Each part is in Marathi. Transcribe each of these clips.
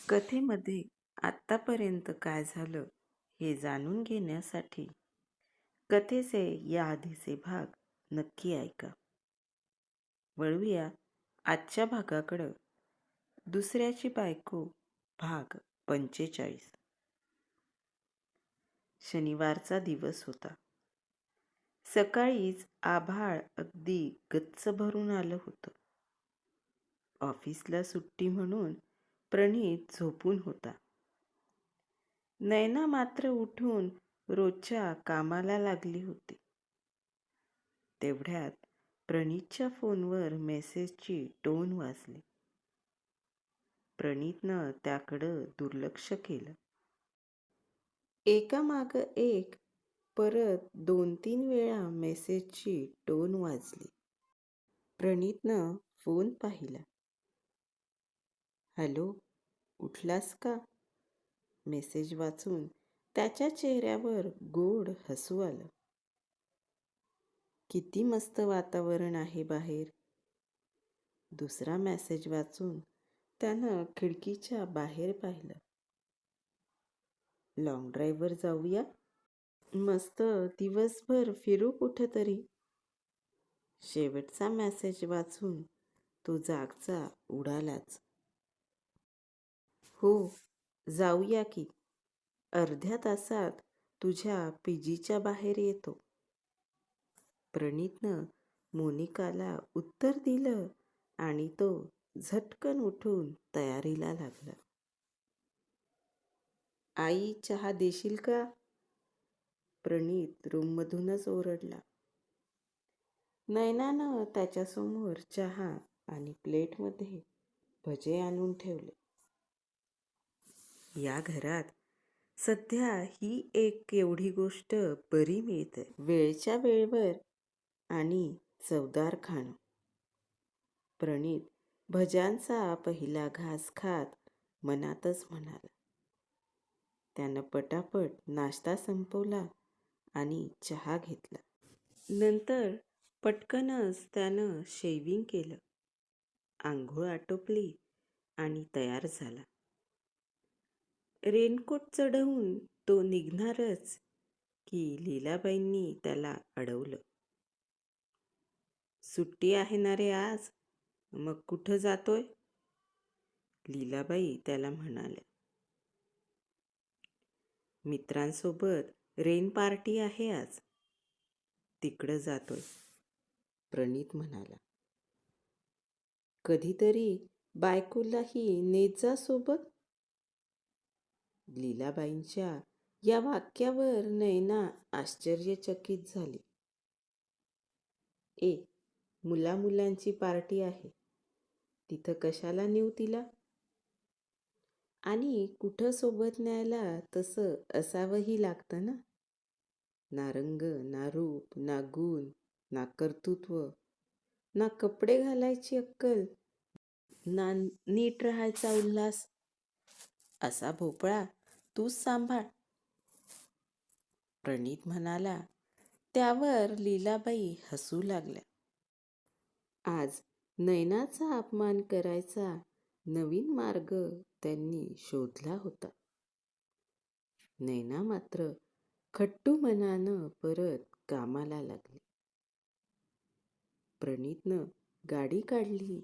कथेमध्ये आत्तापर्यंत काय झालं हे जाणून घेण्यासाठी कथेचे या आधीचे भाग नक्की ऐका. वळूया आजच्या भागाकडं. दुसऱ्याची बायको भाग 45. शनिवारचा दिवस होता. सकाळीच आभाळ अगदी गच्च भरून आलं होतं. ऑफिसला सुट्टी म्हणून प्रणीत झोपून होता. नैना मात्र उठून रोजच्या कामाला लागली होती. तेवढ्यात प्रणीतच्या फोनवर मेसेजची टोन वाजली. प्रणीतनं त्याकडं दुर्लक्ष केलं. एकामागं एक परत 2-3 वेळा मेसेजची टोन वाजली. प्रणीतनं फोन पाहिला. हॅलो, उठलास का? मेसेज वाचून त्याच्या चेहऱ्यावर गोड हसू आलं. किती मस्त वातावरण आहे बाहेर. दुसरा मेसेज वाचून त्यानं खिडकीच्या बाहेर पाहिलं. लॉंग ड्राईव्हवर जाऊया? मस्त दिवसभर फिरू कुठंतरी. शेवटचा मेसेज वाचून तो जागचा उडालाच. हो, जाऊया की. अर्ध्या तासात तुझ्या पीजीच्या बाहेर येतो. प्रणीतनं मोनिकाला उत्तर दिलं आणि तो झटकन उठून तयारीला लागला. आई, चहा देशील का? प्रणीत रूममधूनच ओरडला. नैनानं त्याच्यासमोर चहा आणि प्लेटमध्ये भजे आणून ठेवले. या घरात सध्या ही एक एवढी गोष्ट बरी मिळते, वेळच्या वेळेवर आणि चवदार खाणं. प्रणीत भज्यांचा पहिला घास खात मनातच म्हणाला. त्यानं पटापट नाश्ता संपवला आणि चहा घेतला. नंतर पटकनच त्यानं शेविंग केलं, आंघोळ आटोपली आणि तयार झाला. रेनकोट चढवून तो निघणारच की लीलाबाईंनी त्याला अडवलं. सुट्टी आहे ना रे आज, मग कुठं जातोय? लीलाबाई त्याला म्हणाल्या. मित्रांसोबत रेन पार्टी आहे आज, तिकडं जातोय, प्रणीत म्हणाला. कधीतरी बायकोलाही नेत जा सोबत. लीलाबाईंच्या या वाक्यावर नैना आश्चर्यचकित झाली. मुलांची पार्टी आहे, तिथं कशाला नेऊ तिला? आणि कुठं सोबत न्यायला तसं असावंही लागतं ना. ना रंग, ना रूप, ना गुण, ना कर्तृत्व, ना कपडे घालायची अक्कल, ना नीट राहायचा उल्हास. असा भोपळा तूच सांभाळ, प्रणीत म्हणाला. त्यावर लीलाबाई हसू लागल्या. आज नैनाचा अपमान करायचा नवीन मार्ग त्यांनी शोधला होता. नैना मात्र खट्टू मनानं परत कामाला लागली. प्रणीतनं गाडी काढली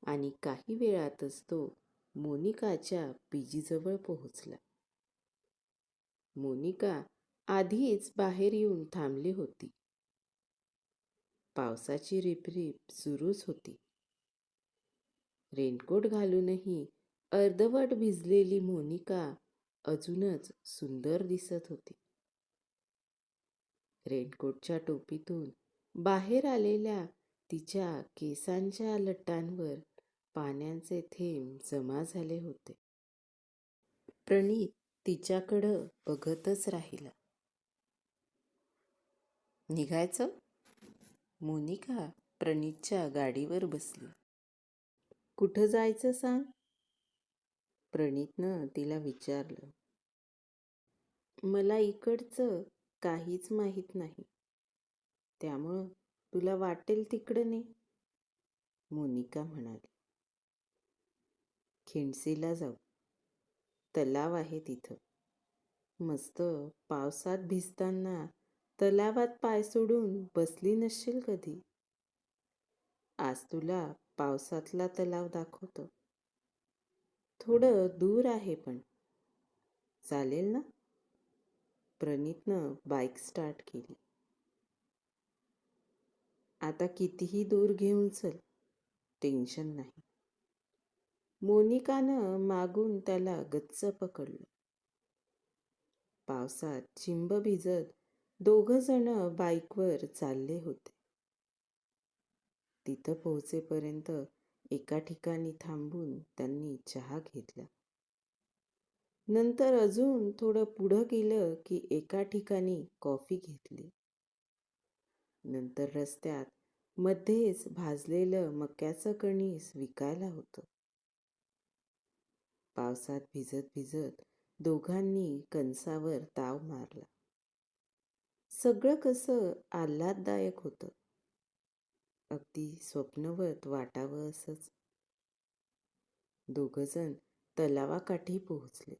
आणि काही वेळातच तो मोनिकाच्या पीजीजवळ पोहोचला. मोनिका आधीच बाहेर येऊन थांबली होती. पावसाची रिपरिप सुरूच होती. रेनकोट घालूनही अर्धवट भिजलेली मोनिका अजूनच सुंदर दिसत होती. रेनकोटच्या टोपीतून बाहेर आलेल्या तिच्या केसांच्या लटांवर पाण्याचे थेंब जमा झाले होते. प्रणीत तिच्याकडं बघतच राहिला. निघायचं? मोनिका प्रणीतच्या गाडीवर बसली. कुठं जायचं सांग? प्रणीतनं तिला विचारलं. मला इकडचं काहीच माहीत नाही, त्यामुळं तुला वाटेल तिकडं ने, मोनिका म्हणाली. खिंडसीला जाऊ, तलाव आहे तिथं. मस्त पावसात भिजताना तलावात पाय सोडून बसली नसशील कधी. आज तुला पावसातला तलाव दाखवतो. थोडं दूर आहे पण. चालेल ना? प्रणीतनं बाईक स्टार्ट केली. आता कितीही दूर घेऊन चल, टेन्शन नाही. मोनिकानं मागून त्याला गच्च पकडलं. पावसात चिंब भिजत दोघं जण बाईकवर चालले होते. तिथं पोहोचेपर्यंत एका ठिकाणी थांबून त्यांनी चहा घेतला. नंतर अजून थोडं पुढं गेलं की एका ठिकाणी कॉफी घेतली. नंतर रस्त्यात मध्येच भाजलेलं मक्याचं कणीस विकायला होतं. पावसात भिजत भिजत दोघांनी कणसावर ताव मारला. सगळं कसं आल्हाददायक होतं. अगदी स्वप्नवत वाटावं असंच. दोघंजण तलावाकाठी पोहोचले.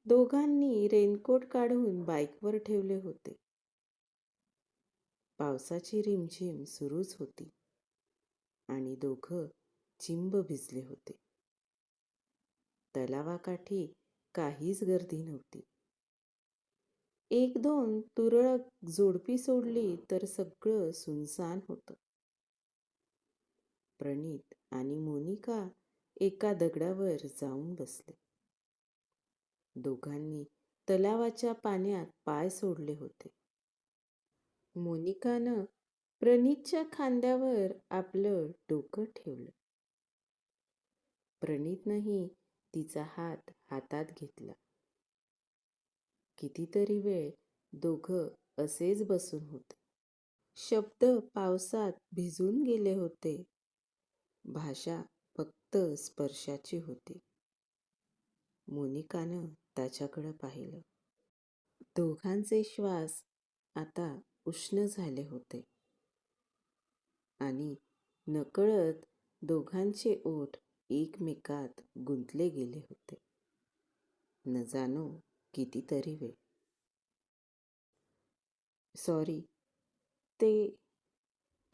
दोघांनी रेनकोट काढून बाईकवर ठेवले होते. पावसाची रिमझिम सुरूच होती आणि दोघं चिंब भिजले होते. तलावाकाठी काहीच गर्दी नव्हती. एक दोन तुरळक जोडपी सोडली तर सगळं सुनसान होतं. प्रणीत आणि मोनिका एका दगडावर जाऊन बसले. दोघांनी तलावाच्या पाण्यात पाय सोडले होते. मोनिकानं प्रणीतच्या खांद्यावर आपलं डोकं ठेवलं. प्रणीतनंही तिचा हात हातात घेतला. कितीतरी वेळ दोघं असेच बसून होते. शब्द पावसात भिजून गेले होते. भाषा फक्त स्पर्शाची होती. मोनिकानं त्याच्याकडं पाहिलं. दोघांचे श्वास आता उष्ण झाले होते आणि नकळत दोघांचे ओठ एकमेकात गुंतले गेले होते. न जाणो कितीतरी वेळ. सॉरी, ते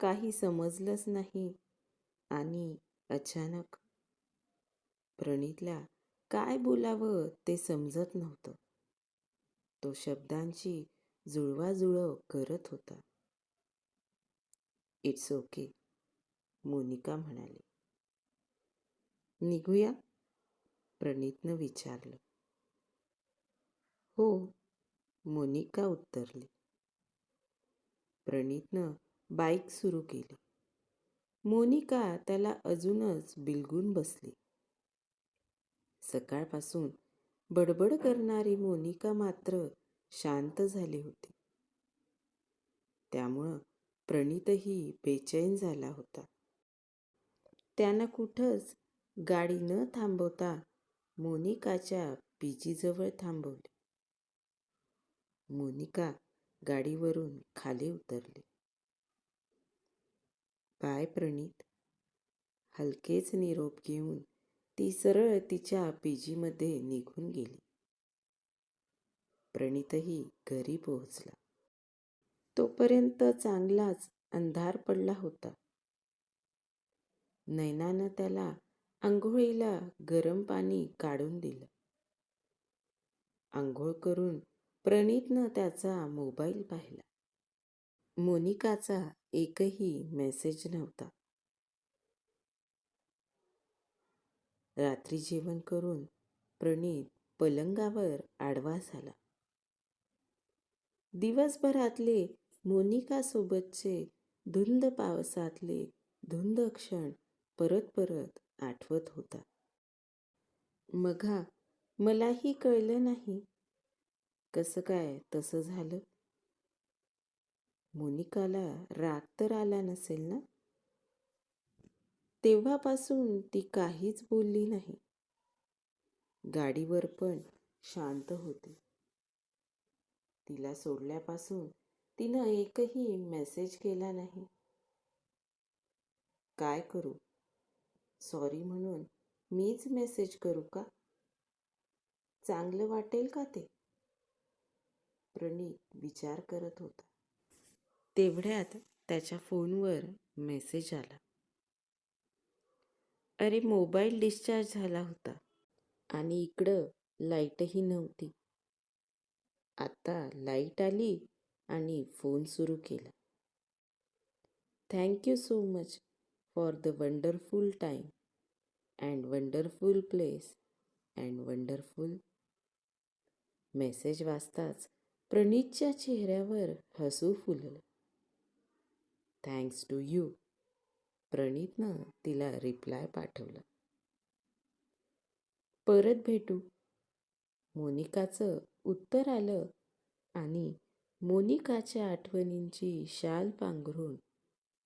काही समजलंच नाही आणि अचानक. प्रणीतला काय बोलावं ते समजत नव्हतं. तो शब्दांची जुळवाजुळव करत होता. इट्स ओके, मोनिका म्हणाली. निघूया? प्रणीतनं विचारलं. हो, मोनिका उत्तरली. प्रणीतनं बाईक सुरू केली. मोनिका त्याला अजूनच बिलगून बसली. सकाळपासून बडबड करणारी मोनिका मात्र शांत झाली होती. त्यामुळं प्रणीतही बेचैन झाला होता. त्यानं कुठंच गाडी न थांबवता मोनिकाच्या पीजीजवळ थांबवली. मोनिका गाडीवरून खाली उतरली. बाय प्रणीत. हलकेच निरोप घेऊन ती सरळ तिच्या पीजीमध्ये निघून गेली. प्रणीतही घरी पोहोचला. तोपर्यंत चांगलाच अंधार पडला होता. नैनानं त्याला आंघोळीला गरम पाणी काढून दिलं. आंघोळ करून प्रणीतनं त्याचा मोबाईल पाहिला. मोनिकाचा एकही मेसेज नव्हता. रात्री जेवण करून प्रणीत पलंगावर आडवा झाला. दिवसभरातले मोनिकासोबतचे धुंद पावसातले धुंद क्षण परत परत आठवत होता. मघा मलाही कळलं नाही कसं काय तसं झालं. मोनिकाला राग तर आला नसेल ना? तेव्हापासून ती काहीच बोलली नाही. गाडीवर पण शांत होती. तिला सोडल्यापासून तिनं एकही मेसेज केला नाही. काय करू? सॉरी म्हणून मीच मेसेज करू का? चांगलं वाटेल का ते? प्रणीत विचार करत होता. तेवढ्यात त्याच्या फोनवर मेसेज आला. अरे, मोबाईल डिस्चार्ज झाला होता आणि इकडं लाईटही नव्हती. आता लाईट आली आणि फोन सुरू केला. Thank you so much for the wonderful time and wonderful place and wonderful. Message वाचताच प्रणीतच्या चेहऱ्यावर हसू फुललं. थँक्स टू यू, प्रणीतनं तिला रिप्लाय पाठवला. परत भेटू, मोनिकाचं उत्तर आलं आणि मोनिकाच्या आठवणींची शाल पांघरून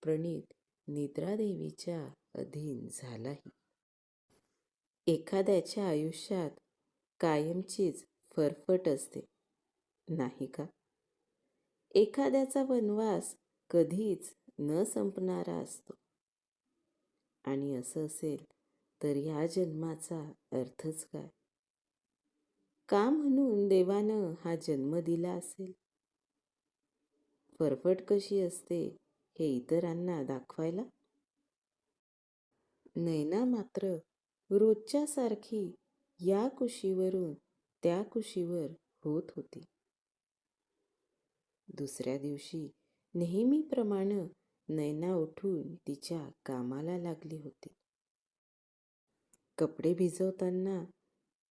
प्रणीत निद्रादेवीच्या अधीन झालाही. एखाद्याच्या आयुष्यात कायमचीच फरफट असते, नाही का? एखाद्याचा वनवास कधीच न संपणारा असतो. आणि असं असेल तर या जन्माचा अर्थच काय? का म्हणून देवानं हा जन्म दिला असेल? फरफट कशी असते हे इतरांना दाखवायला? नैना मात्र रोजच्या सारखी या कुशीवरून त्या कुशीवर होत होती. दुसऱ्या दिवशी नेहमीप्रमाणे नैना उठून तिच्या कामाला लागली होती. कपडे भिजवताना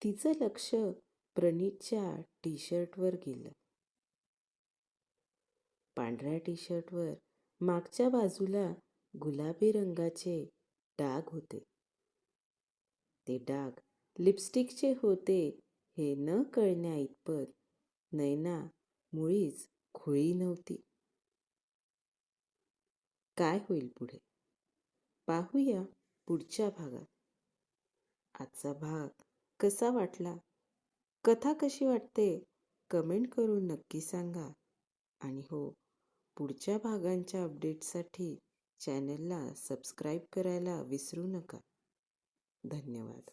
तिचं लक्ष प्रणीतच्या टी शर्टवर गेलं. पांढऱ्या टी शर्टवर मागच्या बाजूला गुलाबी रंगाचे डाग होते. ते डाग लिपस्टिकचे होते हे न कळण्या इतपत नैना मुळीच खुळी नव्हती. काय होईल पुढे? पाहूया पुढच्या भागात. आजचा भाग कसा वाटला? कथा कशी वाटते? कमेंट करून नक्की सांगा. आणि हो, पुढच्या भागांच्या अपडेट्ससाठी चॅनलला सबस्क्राईब करायला विसरू नका. धन्यवाद.